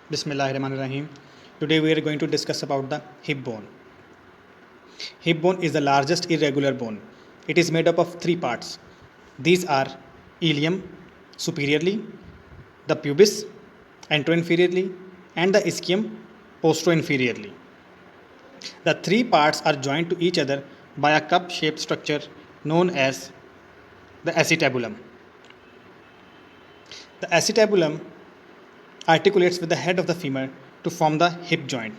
Bismillahirrahmanirrahim. Today we are going to discuss about the hip bone. Hip bone is the largest irregular bone. It is made up of three parts. These are ilium superiorly, the pubis anteroinferiorly, and the ischium posteriorly. The three parts are joined to each other by a cup-shaped structure known as the acetabulum. The acetabulum articulates with the head of the femur to form the hip joint.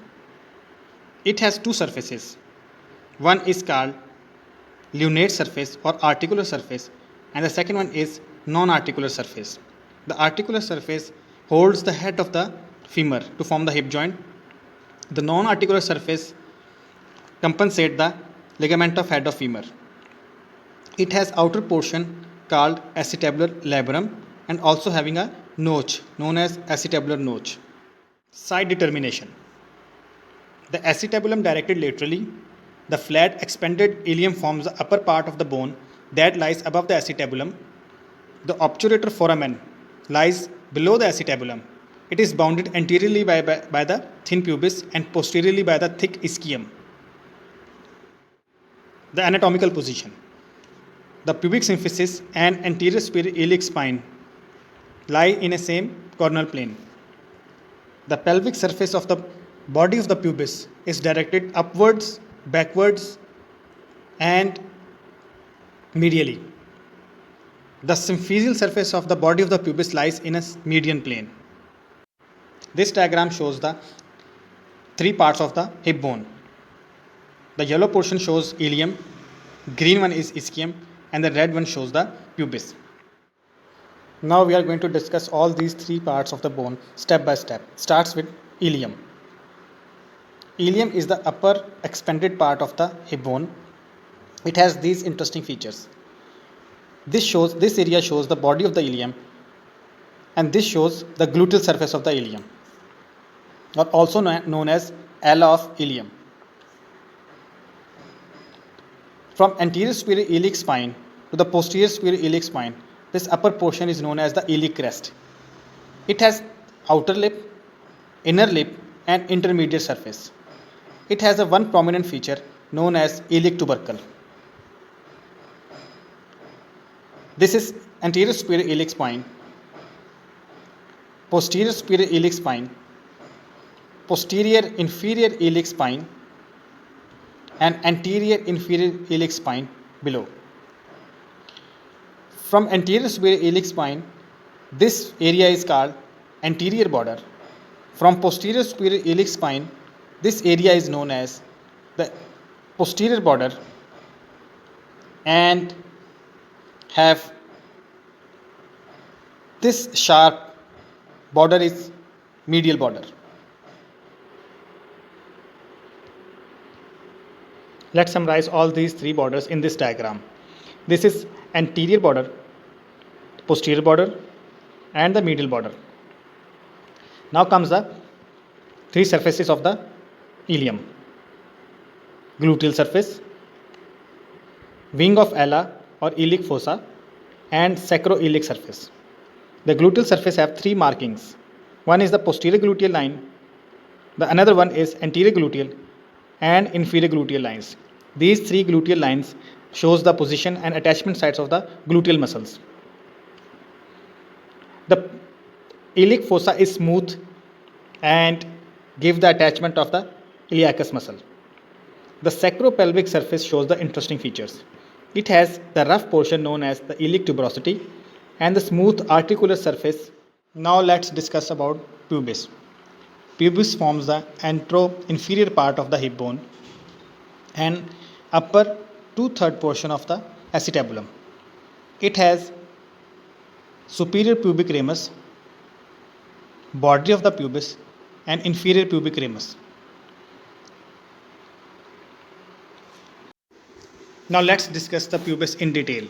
It has two surfaces. One is called lunate surface or articular surface, and the second one is non-articular surface. The articular surface holds the head of the femur to form the hip joint. The non-articular surface compensates the ligament of head of femur. It has outer portion called acetabular labrum and also having a notch known as acetabular notch. Side determination. The acetabulum directed laterally. The flat expanded ilium forms the upper part of the bone that lies above the acetabulum. The obturator foramen lies below the acetabulum. It is bounded anteriorly by the thin pubis and posteriorly by the thick ischium. The anatomical position. The pubic symphysis and anterior superior iliac spine lie in a same coronal plane. The pelvic surface of the body of the pubis is directed upwards, backwards, and medially. The symphysial surface of the body of the pubis lies in a median plane. This diagram shows the three parts of the hip bone. The yellow portion shows ilium, green one is ischium, and the red one shows the pubis. Now we are going to discuss all these three parts of the bone step by step. Starts with ilium. Ilium is the upper expanded part of the hip bone. It has these interesting features. This area shows the body of the ilium, and this shows the gluteal surface of the ilium, or also known as ala of ilium. From anterior superior iliac spine to the posterior superior iliac spine, this upper portion is known as the iliac crest. It has outer lip, inner lip, and intermediate surface. It has one prominent feature known as iliac tubercle. This is anterior superior iliac spine, posterior superior iliac spine, posterior inferior iliac spine, and anterior inferior iliac spine below. From anterior superior iliac spine, this area is called anterior border. From posterior superior iliac spine, this area is known as the posterior border and have this sharp border is medial border. Let's summarize all these three borders in this diagram. This is anterior border, posterior border, and the medial border. Now comes the three surfaces of the ilium: gluteal surface, wing of ala or iliac fossa, and sacroiliac surface. The gluteal surface have three markings. One is the posterior gluteal line, the another one is anterior gluteal and inferior gluteal lines. These three gluteal lines shows the position and attachment sites of the gluteal muscles. The iliac fossa is smooth and give the attachment of the iliacus muscle. The sacropelvic surface shows the interesting features. It has the rough portion known as the iliac tuberosity and the smooth articular surface. Now let's discuss about pubis. Pubis forms the antero-inferior part of the hip bone and upper 2/3 portion of the acetabulum. It has superior pubic ramus, body of the pubis, and inferior pubic ramus. Now let's discuss the pubis in detail.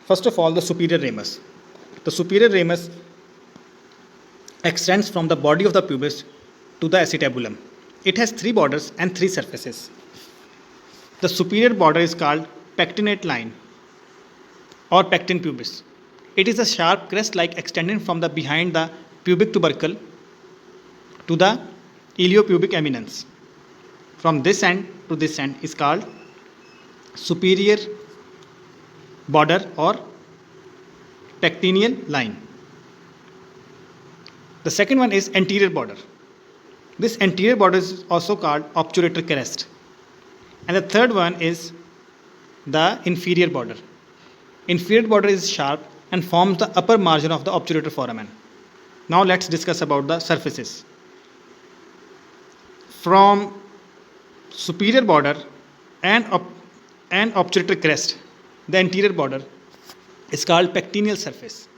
First of all, the superior ramus. The superior ramus extends from the body of the pubis to the acetabulum. It has three borders and three surfaces. The superior border is called pectinate line or pectin pubis. It is a sharp crest-like extending from the behind the pubic tubercle to the iliopubic eminence. From this end to this end is called superior border or pectineal line. The second one is anterior border. This anterior border is also called obturator crest. And the third one is the inferior border. Inferior border is sharp and forms the upper margin of the obturator foramen. Now let's discuss about the surfaces. From superior border and obturator crest, the anterior border is called pectineal surface.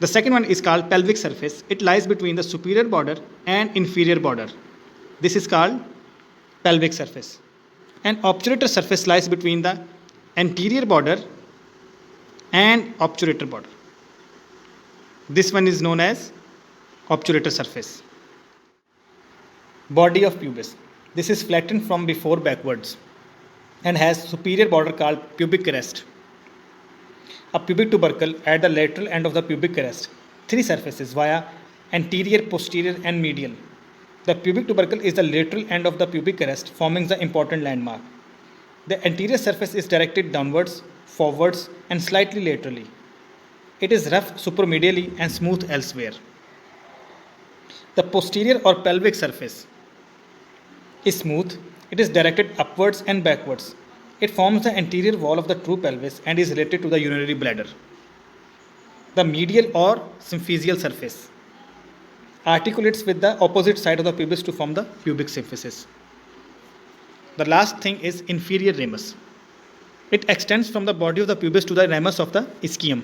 The second one is called pelvic surface. It lies between the superior border and inferior border. This is called pelvic surface. And obturator surface lies between the anterior border and obturator border. This one is known as obturator surface. Body of pubis. This is flattened from before backwards and has superior border called pubic crest. A pubic tubercle at the lateral end of the pubic crest. Three surfaces via anterior, posterior and medial. The pubic tubercle is the lateral end of the pubic crest, forming the important landmark. The anterior surface is directed downwards, forwards and slightly laterally. It is rough supromedially and smooth elsewhere. The posterior or pelvic surface is smooth. It is directed upwards and backwards. It forms the anterior wall of the true pelvis and is related to the urinary bladder. The medial or symphysial surface articulates with the opposite side of the pubis to form the pubic symphysis. The last thing is inferior ramus. It extends from the body of the pubis to the ramus of the ischium,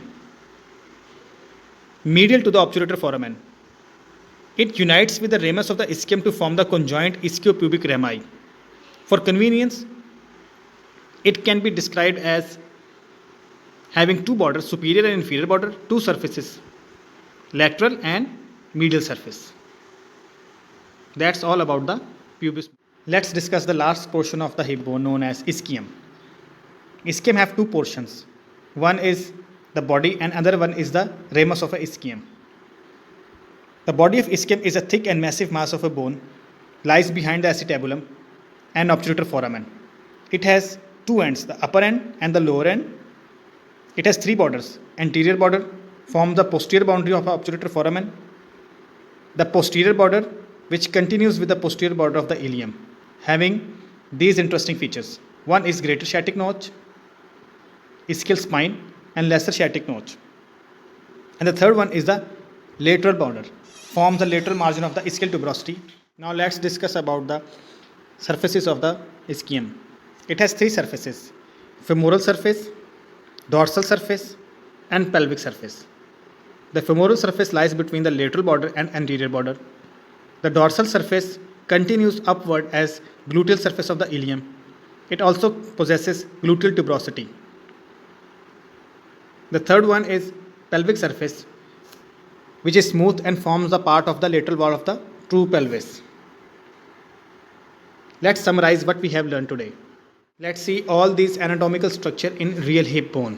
medial to the obturator foramen. It unites with the ramus of the ischium to form the conjoint ischiopubic rami. For convenience, it can be described as having two borders, superior and inferior border, two surfaces, lateral and medial surface. That's all about the pubis. Let's discuss the last portion of the hip bone known as ischium. Ischium have two portions. One is the body and another one is the ramus of a ischium. The body of ischium is a thick and massive mass of a bone, lies behind the acetabulum and obturator foramen. It has two ends, the upper end and the lower end. It has three borders. Anterior border forms the posterior boundary of the obturator foramen. The posterior border, which continues with the posterior border of the ilium, having these interesting features. One is greater sciatic notch, ischial spine, and lesser sciatic notch. And the third one is the lateral border, forms the lateral margin of the ischial tuberosity. Now let's discuss about the surfaces of the ischium. It has three surfaces: femoral surface, dorsal surface, and pelvic surface. The femoral surface lies between the lateral border and anterior border. The dorsal surface continues upward as gluteal surface of the ilium. It also possesses gluteal tuberosity. The third one is pelvic surface, which is smooth and forms the part of the lateral wall of the true pelvis. Let's summarize what we have learned today. Let's see all these anatomical structure in real hip bone.